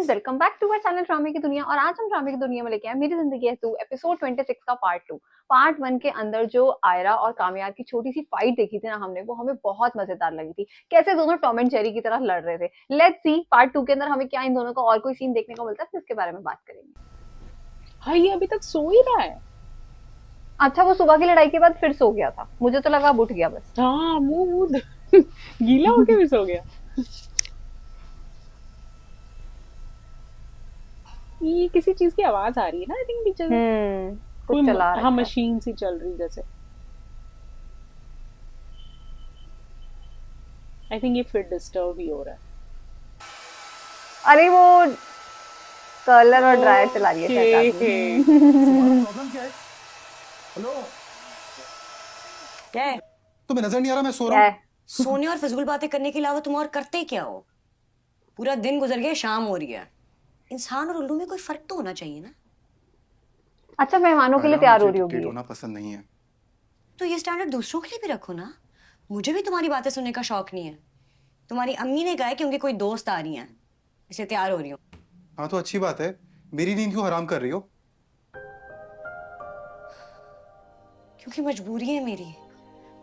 Guys, welcome back to our channel ड्रामे की दुनिया। और आज हम ड्रामे की दुनिया में लेके आए मेरी जिंदगी है तू एपिसोड 26 का पार्ट 2। पार्ट 1 के अंदर जो आयरा और कामयार की छोटी सी फाइट देखी थी ना हमने, वो हमें बहुत मजेदार लगी थी। कैसे दोनों टॉम एंड जेरी की तरह लड़ रहे थे। लेट्स सी पार्ट 2 के अंदर हमें क्या इन दोनों का और कोई सीन देखने को मिलता है, फिर इसके बारे में बात करेंगे। हाँ, ये अभी तक सो ही रहा है। अच्छा, वो सुबह की लड़ाई के बाद फिर सो गया था, मुझे तो लगा अब उठ गया बस। हाँ, मुंह गीला होके भी सो गया। ये किसी चीज की आवाज आ रही है ना, आई थिंक पीछे से कुछ कोई चला हाँ रखा है। मशीन सी चल रही जैसे। आई थिंक ये फिर डिस्टर्ब ही हो रहा है। अरे वो कर्लर और ड्रायर चला रही है शायद आदमी। प्रॉब्लम क्या है? हेलो, क्या है? तुम्हें नजर नहीं आ रहा मैं सो क्या रहा हूँ? है? सोने और फिजूल बातें करने के अलावा तुम और करते क्या हो? पूरा दिन गुजर गया, शाम हो रही है। इंसान और उल्लू में कोई फर्क तो होना चाहिए ना। अच्छा, मेहमानों के लिए आयरा, तैयार हो मुझे रही होगी डिक्टेट ये। होना पसंद नहीं है। तो ये स्टैंडर्ड दूसरों के लिए भी रखो ना। मुझे भी तुम्हारी बातें सुनने का शौक नहीं है। तुम्हारी अम्मी ने कहा है कि उनकी कोई दोस्त आ रही है, इसलिए तैयार हो रही हूँ। हाँ तो अच्छी बात है, मेरी नींद क्यों हराम कर रही हो? क्योंकि मजबूरी है मेरी।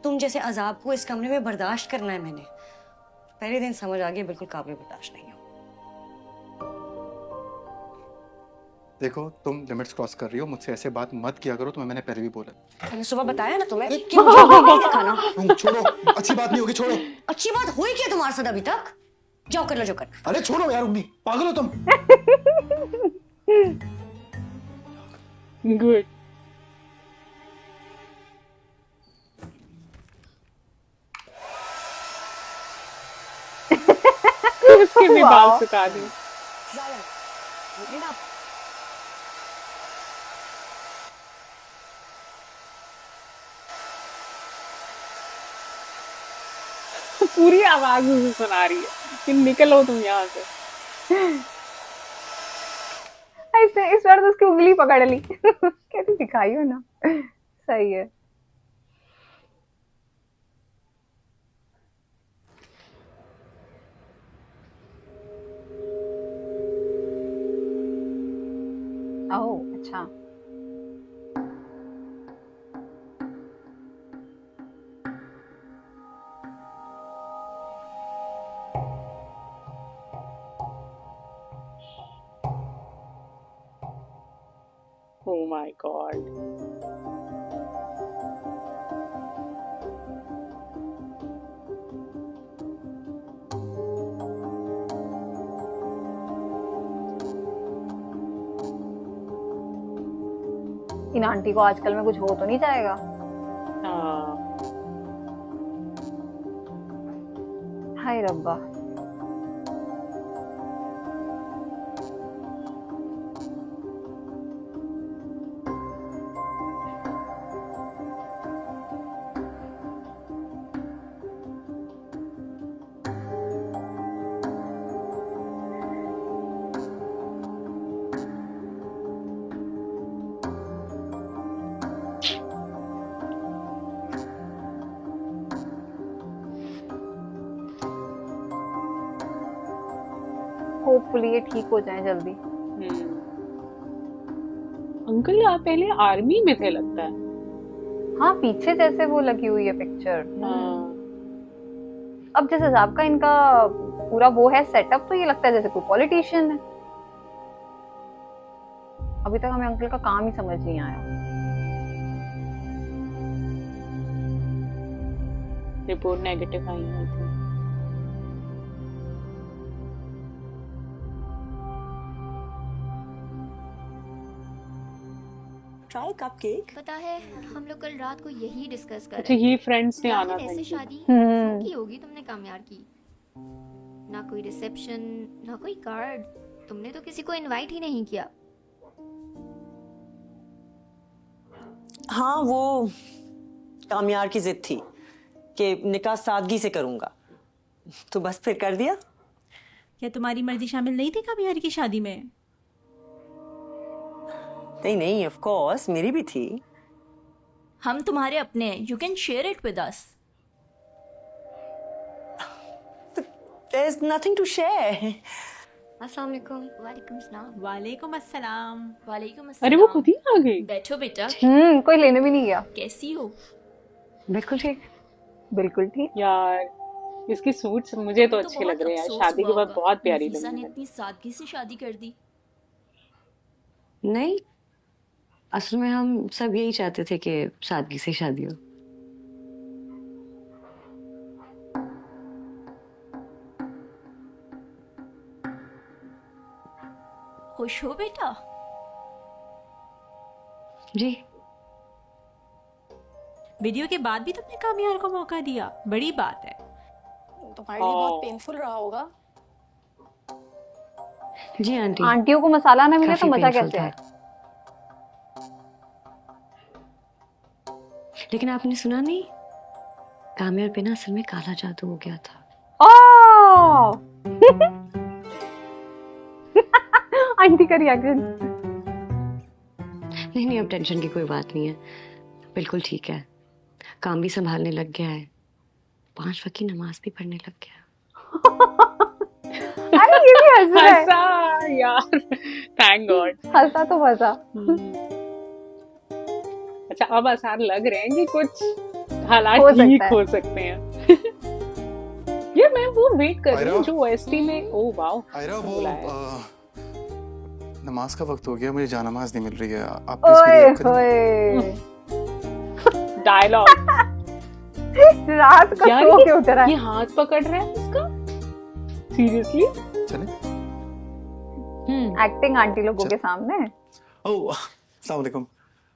तुम जैसे अजाब को इस कमरे में बर्दाश्त करना है मैंने। पहले दिन समझ आ गया, बिल्कुल काबिल बर्दाश्त नहीं हो। देखो, तुम लिमिट्स क्रॉस कर रही हो, मुझसे ऐसे बात मत किया करो, तुम्हें मैंने पहले भी बोला। मैंने सुबह बताया ना तुम्हें कि मुझे नहीं दिखाना। तुम छोड़ो, अच्छी बात नहीं होगी, छोड़ो। अच्छी बात हुई क्या तुम्हारे साथ अभी तक? जाओ कर लो जो करना। अरे छोड़ो यार, उम्मी पागल हो तुम। गुड। उसके भी बाल वाह। सुखा दी। पूरी आवाज मुझे सुना रही है कि निकलो तुम यहाँ से। ऐसे इस बार तो उसकी उंगली पकड़ ली। कैसी दिखाई हो ना। सही है। ओह अच्छा। Oh my God. In aunty को आजकल में कुछ हो तो नहीं जाएगा। हाँ, हाय रब्बा। होपफुली ये ठीक हो जाए जल्दी। अंकल आप पहले आर्मी में थे लगता है। हाँ, पीछे जैसे वो लगी हुई है पिक्चर। हाँ, अब जिस हिसाब का इनका पूरा वो है सेटअप, तो ये लगता है जैसे कोई पॉलिटिशियन है। अभी तक हमें अंकल का काम ही समझ नहीं आया। रिपोर्ट नेगेटिव आई है थी। Try cupcake. पता है हम लोग कल रात को यही डिस्कस कर अच्छा, रहे ये फ्रेंड्स ने आना आखिर था ऐसे इनकी। शादी क्यों की होगी तुमने कामयार की? ना कोई रिसेप्शन, ना कोई कार्ड। तुमने तो किसी को इनवाइट ही नहीं किया। हाँ, वो कामयार की जिद थी कि निकाह सादगी से करूंगा, तो बस फिर कर दिया। क्या तुम्हारी मर्जी शामिल नहीं थी कामयार की शादी में? नहीं नहीं, ऑफ कोर्स मेरी भी थी। हम तुम्हारे अपने हैं, you can share it with us. There's nothing to share. अस्सलाम वालेकुम। वालेकुम सलाम। वालेकुम अस्सलाम। वालेकुम अरे वो अस्सलाम। खुद ही आ गई। बैठो बेटा, कोई लेने भी नहीं गया। कैसी हो? बिल्कुल ठीक। बिल्कुल ठीक। यार इसकी सूट्स मुझे तो तुम्हें अच्छे बहुत लग रहे हैं यार, अफसोस शादी के हुआ बाद होगा, बहुत प्यारी नफीसा ने लगेगी। इतनी सादगी से शादी कर दी। नहीं, असल में हम सब यही चाहते थे कि सादगी से शादी हो। खुश हो बेटा? जी। वीडियो के बाद भी तुमने कामयार को मौका दिया, बड़ी बात है। तुम्हारे लिए बहुत हाँ। पेनफुल रहा होगा। जी आंटी, आंटियों को मसाला ना मिले तो काफी मजा पेनफुल कैसे था। है? लेकिन आपने सुना नहीं, काम्यार पे ना असल में काला जादू हो गया था। ओह! आंटी का रिएक्शन। नहीं, अब टेंशन की कोई बात नहीं है, बिल्कुल ठीक है। काम भी संभालने लग गया है, 5 वक्त की नमाज भी पढ़ने लग गया। अरे ये भी हंस रहा है। हंसा यार, थैंक गॉड। हंसा तो हंसा। अच्छा अब आसार लग रहे हैं कि कुछ हालात हो ठीक सकता है। हो सकते हैं। ये मैं वो वेट कर रही हूँ आयरा? जो ओएसटी में। ओ वाओ, आयरा वो बुलाया। नमाज का वक्त हो गया, मुझे जानमाज नहीं मिल रही है, आप प्लीज मेरी ओए हेल्प करें। होए। डायलॉग। रात को यार सो के उतरा ये है। हाथ पकड़ रहा है इसका, सीरियसली। चले। एक्टिंग आंटी लोगों के सामने। ओह अस्सलाम वालेकुम।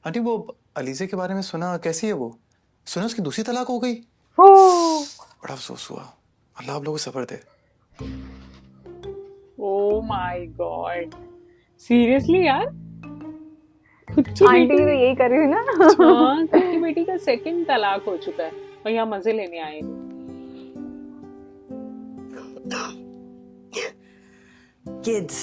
आंटी वो अलीज़े के बारे में सुना, कैसी है वो? सुना उसकी दूसरी तलाक हो गई। हो। बड़ा अफसोस हुआ, अल्लाह आप लोगों को सब्र दे। ओ माय गॉड, सीरियसली यार, खुद की आंटी बेटी। भी तो यही कर रही थी ना। हाँ, खुद की बेटी का सेकंड तलाक हो चुका है और यहाँ मजे लेने आए हैं। Kids.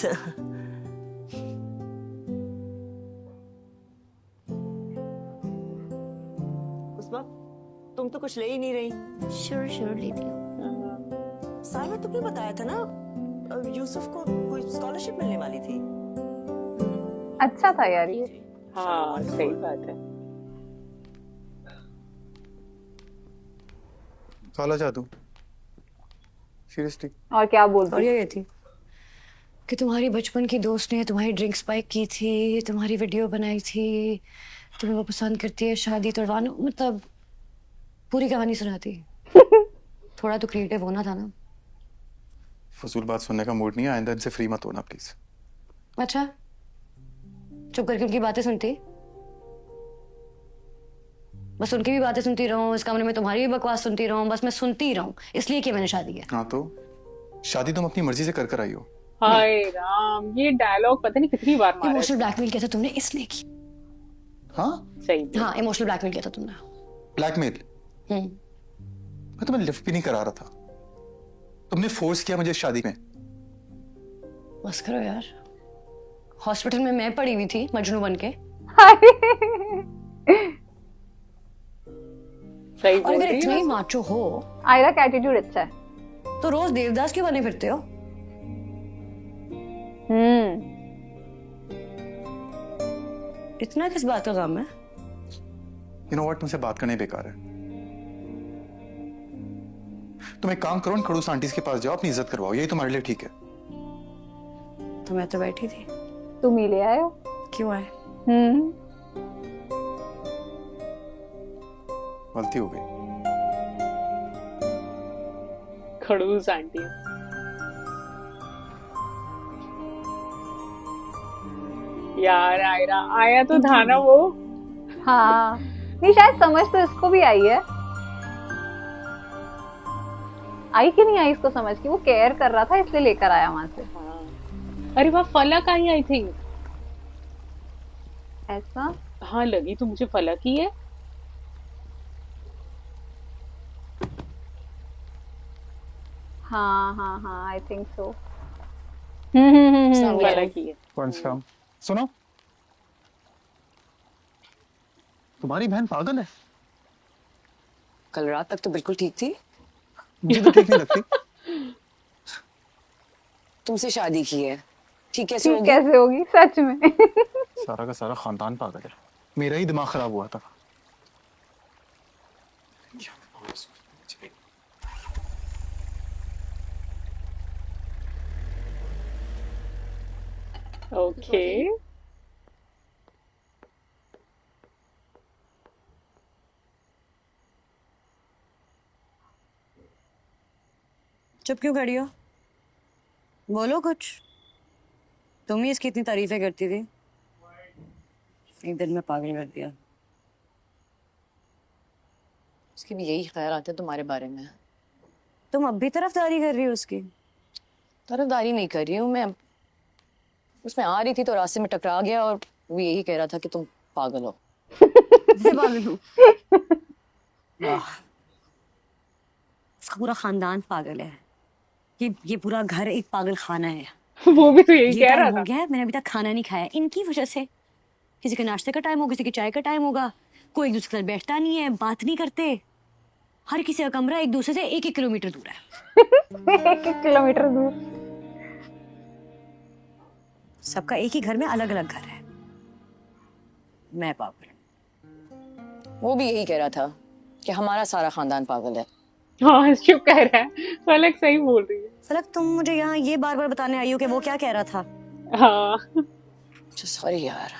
उस्मा, तुम तो कुछ ले ही नहीं रही। श्योर लेती हूँ। सालमा तुमने बताया था ना, यूसुफ को कोई स्कॉलरशिप मिलने वाली थी। अच्छा था यार ये। हाँ सही बात है। काला जादू, सीरियसली। और क्या और बोलती? ये थी कि तुम्हारी बचपन की दोस्त ने तुम्हारी ड्रिंक स्पाइक की थी, तुम्हारी वीडियो बनाई थी, तुम्हें वो पसंद करती है, शादी तुड़वाना, मतलब पूरी कहानी सुनाती। थोड़ा तो क्रिएटिव होना था ना। फजूल बात सुनने का मूड नहीं है, आइंदा इनसे फ्री मत होना प्लीज। अच्छा, चुप करके उनकी बातें सुनती, बस उनकी भी बातें सुनती रहूं, इस कमरे में तुम्हारी भी बकवास सुनती रहूं, बस मैं सुनती रहूं, इसलिए कि मैंने शादी की। हाँ तो शादी तुम अपनी मर्जी से कर आई हो। हाय राम, ये डायलॉग पता नहीं कितनी बार मारा है। इमोशनल ब्लैकमेल किया था तुमने, इसलिए की। हाँ सही बात। हाँ, इमोशनल ब्लैकमेल किया था तुमने। ब्लैकमेल? मैं तुम्हें लिफ्ट भी नहीं करा रहा था, तुमने फोर्स किया मुझे शादी में। बस करो यार, हॉस्पिटल में मैं पड़ी हुई थी मजनू बन के, सही और बोल अगर रही इतना ही है। माचो हो आयरा का एटीट्यूड अच्छा है। तो रोज देवदास क्यों बने फिरते हो? इतना किस बात का गम है? यू नो व्हाट, तुमसे बात करना ही बेकार है। तुम एक काम करो, इन खड़ूस आंटीज के पास जाओ, अपनी इज्जत करवाओ, यही तुम्हारे लिए ठीक है। तो मैं तो बैठी थी। तुम ही ले आए हो। क्यों आए? गलती हो गई। खड़ूस आंटी। यार आयरा आया तो था ना वो। हाँ, नहीं शायद समझ तो इसको भी आई है। आई कि नहीं आई इसको समझ कि वो केयर कर रहा था इसलिए लेकर आया वहां से। हाँ। अरे वाह, फलक आई आई थिंक। ऐसा? हाँ लगी तो मुझे फलक ही है। हाँ हाँ हाँ, आई थिंक सो। फलक ही है। कौन सा? सुनो, तुम्हारी बहन पागल है। कल रात तक तो बिल्कुल ठीक थी। मुझे तो ठीक नहीं लगती। तुमसे शादी की है, ठीक कैसे ठीक होगी? कैसे होगी सच में? सारा का सारा खानदान पागल है, मेरा ही दिमाग खराब हुआ था। ओके। चुप क्यों खड़ी हो? बोलो कुछ। तुम ही इसकी इतनी तारीफें करती थी, एक दिन में पागल कर दिया। उसके भी यही ख्याल आते तुम्हारे बारे में। तुम अब भी तरफदारी कर रही हो उसकी? तरफदारी नहीं कर रही हूँ मैं, उसमें आ रही थी तो रास्ते में टकरा गया और वो यही कह रहा था कि तुम पागल हो। मैं पागल हूँ? वाह, इसका पूरा खानदान पागल है। ये पूरा घर एक पागल खाना है। वो भी तो यही ये कह टाइम रहा हो था। गया है, मैंने अभी तक खाना नहीं खाया इनकी वजह से। किसी के नाश्ते का टाइम हो, किसी के चाय का टाइम होगा, कोई एक दूसरे के साथ बैठता नहीं है, बात नहीं करते। हर किसी का कमरा एक दूसरे से 1-1 किलोमीटर दूर है। 1 किलोमीटर दूर। सबका एक ही घर में अलग अलग घर है। मैं पागल। वो भी यही कह रहा था कि हमारा सारा खानदान पागल है। हाँ चुप कह रहा है, फलक सही बोल रही है। फलक, तुम मुझे यहाँ ये बार बार बताने आई हो कि वो क्या कह रहा था? हाँ सॉरी यार।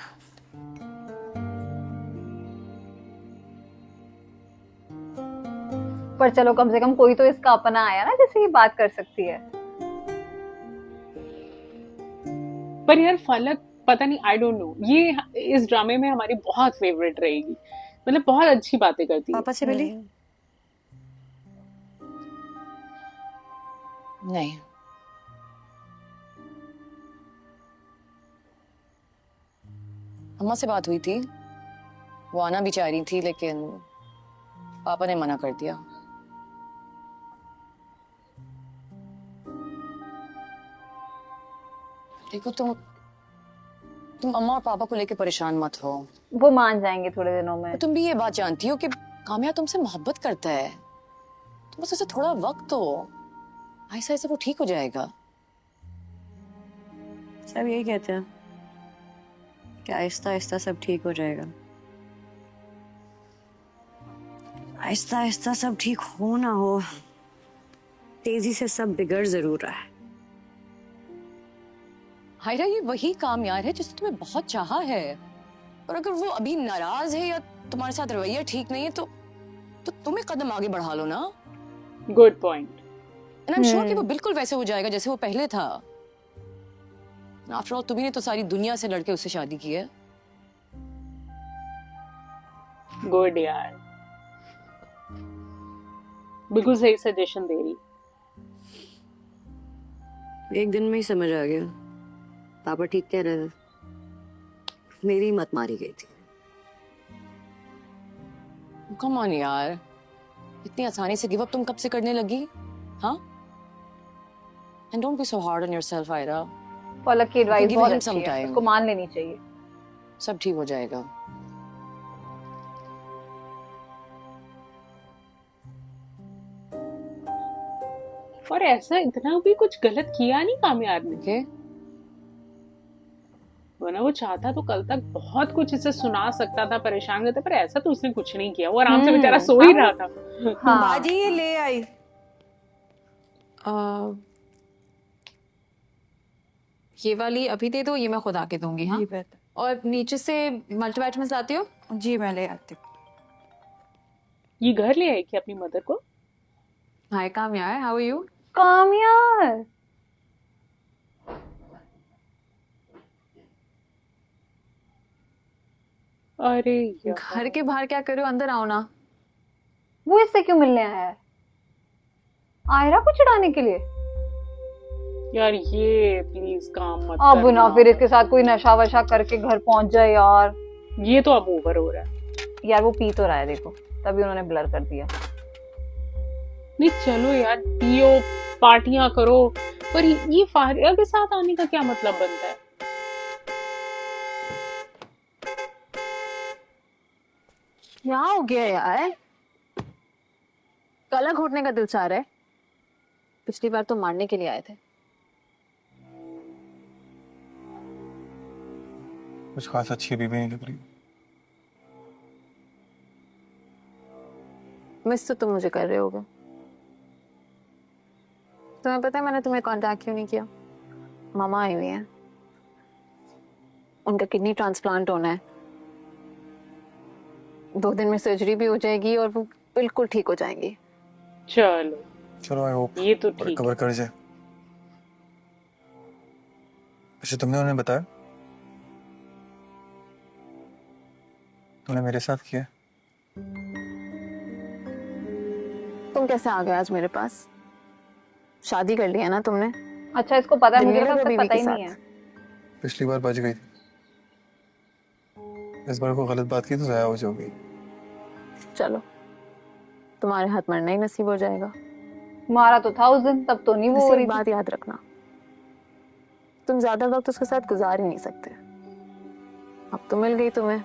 पर चलो कम से कम कोई तो इसका अपना आया ना जिससे ये बात कर सकती है। पर यार फलक पता नहीं, आई डोंट नो, ये इस ड्रामे में हमारी बहुत फेवरेट रहेगी। मतलब बहुत अच्छी बातें करती है। पापा से मिली? नहीं, अम्मा से बात हुई थी, वो आना भी चाह रही थी लेकिन पापा ने मना कर दिया। देखो तुम अम्मा और पापा को लेकर परेशान मत हो। वो मान जाएंगे थोड़े दिनों में। तुम भी ये बात जानती हो कि कामया तुमसे मोहब्बत करता है, तुम बस उसे थोड़ा वक्त दो, ऐसा ऐसा वो ठीक हो जाएगा। सब यही कहते हैं कि आहिस्ता आहिस्ता सब ठीक हो जाएगा। आहिस्ता आहिस्ता सब ठीक हो ना हो, तेजी से सब बिगड़ जरूर रहा है। हायरा, ये वही कामयार है जिसने तुम्हें बहुत चाहा है, और अगर वो अभी नाराज है या तुम्हारे साथ रवैया ठीक नहीं है तो तुम्हें कदम आगे बढ़ा लो ना। Good point. And I am sure कि वो बिल्कुल वैसे हो जाएगा जैसे वो पहले था। आफ्टर ऑल तुम्ही ने तो सारी दुनिया से लड़के उससे शादी की है। गुड यार, बिल्कुल सही सजेशन दे रही। एक दिन में ही समझ आ गया, पापा ठीक कह रहे थे, मेरी मत मारी गई थी। कम ऑन यार, इतनी आसानी से गिव अप तुम कब से करने लगी? हाँ, and don't be so hard on yourself Aira. Palak की एडवाइस give बहुत him अच्छी some है, time. उसको मान लेनी चाहिए। सब ठीक हो जाएगा। और ऐसा इतना भी कुछ गलत किया नहीं कामयाब ने, ओके, वरना वो चाहता तो कल तक बहुत कुछ इसे सुना सकता था, परेशान करता, पर ऐसा तो उसने कुछ नहीं किया। वो आराम से बेचारा सो ही रहा था। हाँ बाजी ये ले आई। ये वाली अभी दे दो, ये मैं खुद आके दूंगी। हाँ, जी बेहतर। और नीचे से मल्टीविटामिन्स लाती हो? जी मैं ले आती हूँ। ये घर ले आई कि अपनी मदर को? हाय कामयार, हाउ आर यू? कामयार। अरे यार, घर के बाहर क्या कर रहे हो, अंदर आओ ना। वो इससे क्यों मिलने आया है? आयरा को चिढ़ाने के लिए? यार ये प्लीज काम मत अब ना करना। फिर इसके साथ कोई नशा वशा करके घर पहुंच जाए यार। ये तो अब ओवर हो रहा है। यार वो पी तो रहा है, देखो तभी उन्होंने ब्लर कर दिया। नहीं चलो यार, पियो, पार्टियां करो, पर ये फारिया के साथ आने का क्या मतलब बनता है? क्या हो गया यार? गला घोटने का दिल चाह रहा है? पिछली बार तो मारने के लिए आए थे। कुछ खास अच्छी अभी भी नहीं लग रही। मिस तो तुम मुझे कर रहे होगे। तुम्हें पता है मैंने तुम्हें कांटेक्ट क्यों नहीं किया? मामा आई हुई हैं, उनका किडनी ट्रांसप्लांट होना है। 2 दिन में सर्जरी भी हो जाएगी और वो बिल्कुल ठीक हो जाएंगी। चलो चलो आई होप ये तो ठीक रिकवर है। कर जाए। अच्छा तुमने उन्हें बताया? तूने मेरे साथ किया? तुम कैसे आ गए आज मेरे पास? शादी कर लिया ना तुमने? अच्छा इसको पता है, दिल मुझे नहीं लगा लगा उसे बीवी पता के ही नहीं है। साथ? पिछली बार बच गई थी, इस बार को गलत बात की तो ज़ाया हो जाओगी। चलो तुम्हारे हाथ मरना ही नसीब हो जाएगा। मारा तो था उस दिन, तब तो नहीं वो बस हो एक रही थी। बात याद रखना, तुम ज्यादा वक्त उसके साथ गुजार ही नहीं सकते। अब तो मिल गई तुम्हें,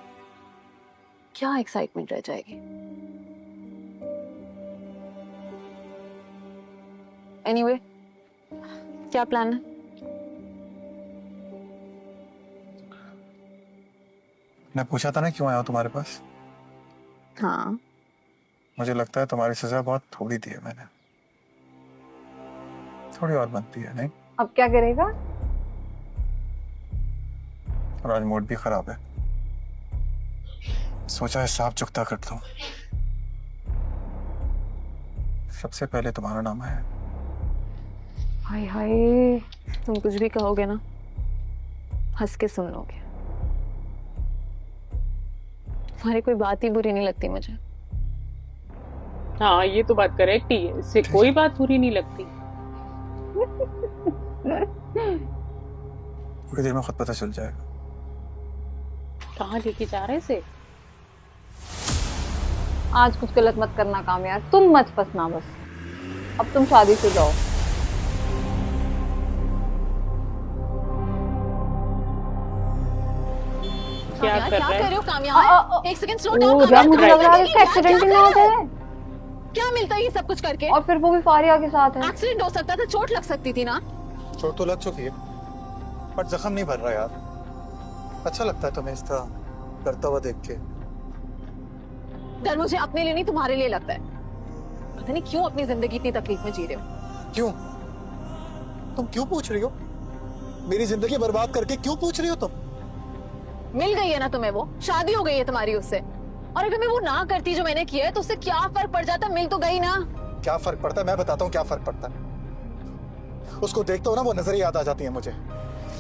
क्या एक्साइटमेंट रह जाएगी। एनीवे, क्या प्लान है? मैं पूछा था ना क्यों आया हूँ तुम्हारे पास। हाँ, मुझे लगता है तुम्हारी सजा बहुत थोड़ी दी है मैंने, थोड़ी और बनती है नहीं? अब क्या करेगा? और आज मूड भी खराब है, सोचा हिसाब चुकता कर दूं। सबसे पहले तुम्हारा नाम है। हाय हाय। तुम कुछ भी कहोगे ना, हंस के सुन लोगे। तुम्हारी कोई बात ही बुरी नहीं लगती मुझे। हाँ ये तो बात करेक्ट ही है, इससे कोई बात बुरी नहीं लगती। थोड़ी देर में खुद पता चल जाएगा। कहाँ लेके जा रहे इसे? आज कुछ गलत मत करना काम यार, तुम मत फंसना बस। अब तुम शादी से जाओ। क्या कर रहा है? हो कामयाब? एक सेकंड स्लो डाउन ओ यार, मुझे लग रहा है इसका एक्सीडेंट ही ना हो जाए। क्या मिलता है ये सब कुछ करके? और फिर वो भी फारिया के साथ है। एक्सीडेंट हो सकता था, चोट लग सकती थी ना। चोट तो लग चुकी है, पर जख्म नहीं भर रहा यार। अच्छा लगता है तुम्हें इस तरह करता हुआ देख के? डर मुझे अपने लिए नहीं, तुम्हारे लिए लगता है। पता नहीं क्यों अपनी जिंदगी इतनी तकलीफ में जी रहे हो। क्यों? तुम क्यों पूछ रही हो? मेरी जिंदगी बर्बाद करके क्यों पूछ रही हो तुम? मिल गई है ना तुम्हें वो, शादी हो गई है तुम्हारी उससे। और अगर मैं वो ना करती जो मैंने किया है तो उससे क्या फर्क पड़ जाता? मिल तो गई ना। क्या फर्क पड़ता है? मैं बताता हूँ क्या फर्क पड़ता है। उसको देखता हूँ ना, वो नजरें याद आ जाती है मुझे।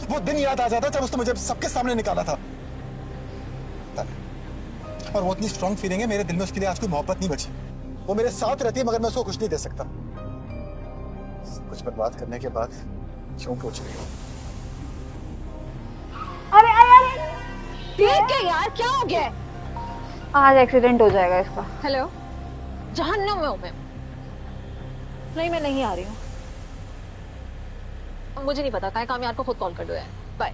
वो दिन याद आ जाता है जब उसने मुझे सबके सामने निकाला था। और वो इतनी स्ट्रॉन्ग फीलिंग है मेरे दिल में उसके लिए आज कोई मोहब्बत नहीं बची। वो मेरे साथ रहती है मगर मैं उसको कुछ नहीं दे सकता। कुछ बर्बाद करने के बाद क्यों पूछ रही हो? अरे अरे अरे, ठीक है यार, क्या हो गया है? आज एक्सीडेंट हो जाएगा इसका। हेलो, जहन्नुम में हूं मैं। नहीं, मैं नहीं आ रही हूँ। मुझे नहीं पता, कहाँ है कामयाब को खुद कॉल कर दो यार। बाय।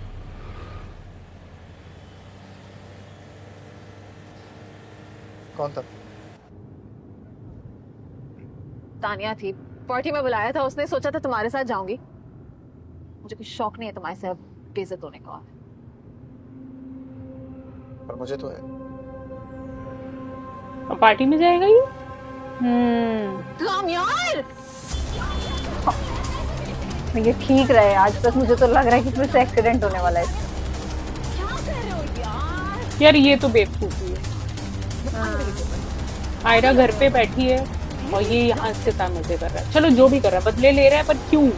कौन था? तानिया थी, पार्टी में बुलाया था उसने, सोचा था तुम्हारे साथ जाऊंगी। मुझे कुछ शौक नहीं है तुम्हारे से अब बेइज्जत होने का। पर मुझे तो है। अब पार्टी में जाएगा ये? कामयाब, ये ठीक रहे आज, बस मुझे तो लग रहा है कि फिर से एक्सीडेंट होने वाला है। क्या कर रहे हो यार? यार ये तो बेवकूफी है। आयरा घर पे बैठी है और ये यहाँ इसके साथ मजे कर रहा है। चलो जो भी कर रहा है, बदले ले रहा है, पर क्यों?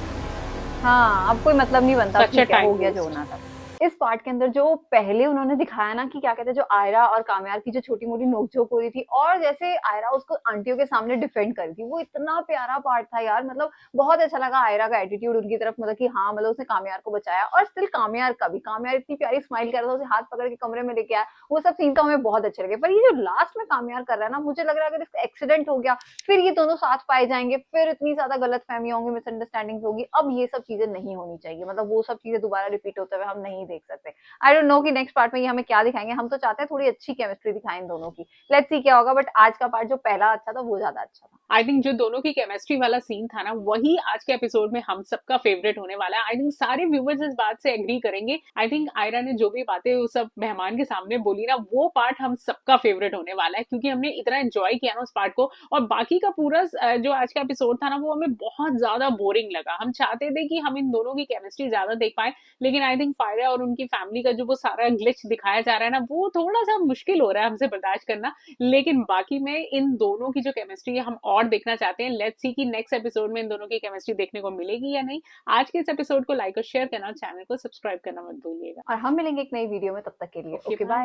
हाँ, अब कोई मतलब नहीं बनता। Such a ठीक है, हो time गया waste. जो होना था। इस पार्ट के अंदर जो पहले उन्होंने दिखाया ना कि क्या कहते हैं, जो आयरा और कामयार की जो छोटी मोटी नोकझोंक हो रही थी और जैसे आयरा उसको आंटियों के सामने डिफेंड कर रही थी, वो इतना प्यारा पार्ट था यार। मतलब बहुत अच्छा लगा आयरा का एटीट्यूड उनकी तरफ, मतलब कि हाँ, मतलब उसने कामयार को बचाया। और स्टिल कामयार का भी, कामयार इतनी प्यारी स्माइल कर रहा था, उसे हाथ पकड़ के कमरे में लेके आया। वो सब सीन तो हमें बहुत अच्छे लगे। पर ये जो लास्ट में कामयार कर रहा है ना, मुझे लग रहा है अगर इसका एक्सीडेंट हो गया फिर ये दोनों साथ पाए जाएंगे, फिर इतनी ज्यादा गलत फहमियां होंगी, मिसअंडरस्टैंडिंग होगी। अब ये सब चीजें नहीं होनी चाहिए, मतलब वो सब चीजें दोबारा रिपीट होते हुए हम नहीं देख सकते हैं। आई डोंट नो कि नेक्स्ट पार्ट में ये हमें क्या दिखाएंगे, हम तो चाहते हैं थोड़ी अच्छी केमिस्ट्री दिखाएं इन दोनों की, लेट्स सी क्या होगा। बट आज का पार्ट जो पहला अच्छा था वो ज्यादा अच्छा था। आई थिंक जो दोनों की केमिस्ट्री वाला सीन था ना, वही आज के एपिसोड में हम सबका फेवरेट होने वाला है। आई थिंक सारे व्यूवर्स इस बात से एग्री करेंगे। आई थिंक आयरा ने जो भी बातें उस सब मेहमान के सामने बोली ना, वो पार्ट हम सबका फेवरेट होने वाला है, क्योंकि हमने इतना एंजॉय किया ना उस पार्ट को। और बाकी का पूरा जो आज का एपिसोड था ना, वो हमें बहुत ज्यादा बोरिंग लगा। हम चाहते थे कि हम इन दोनों की केमिस्ट्री ज्यादा देख पाए, लेकिन आई थिंक फायरा और उनकी फैमिली का जो वो सारा ग्लिच दिखाया जा रहा है ना, वो थोड़ा सा मुश्किल हो रहा है हमसे बर्दाश्त करना। लेकिन बाकी में इन दोनों की जो केमिस्ट्री है हम और देखना चाहते हैं। लेट्स सी कि नेक्स्ट एपिसोड में इन दोनों की केमिस्ट्री देखने को मिलेगी या नहीं। आज के इस एपिसोड को लाइक और शेयर करना और चैनल को सब्सक्राइब करना मत भूलिएगा। और हम मिलेंगे एक नई वीडियो में, तब तक के लिए Okay, ओके bye. बाय।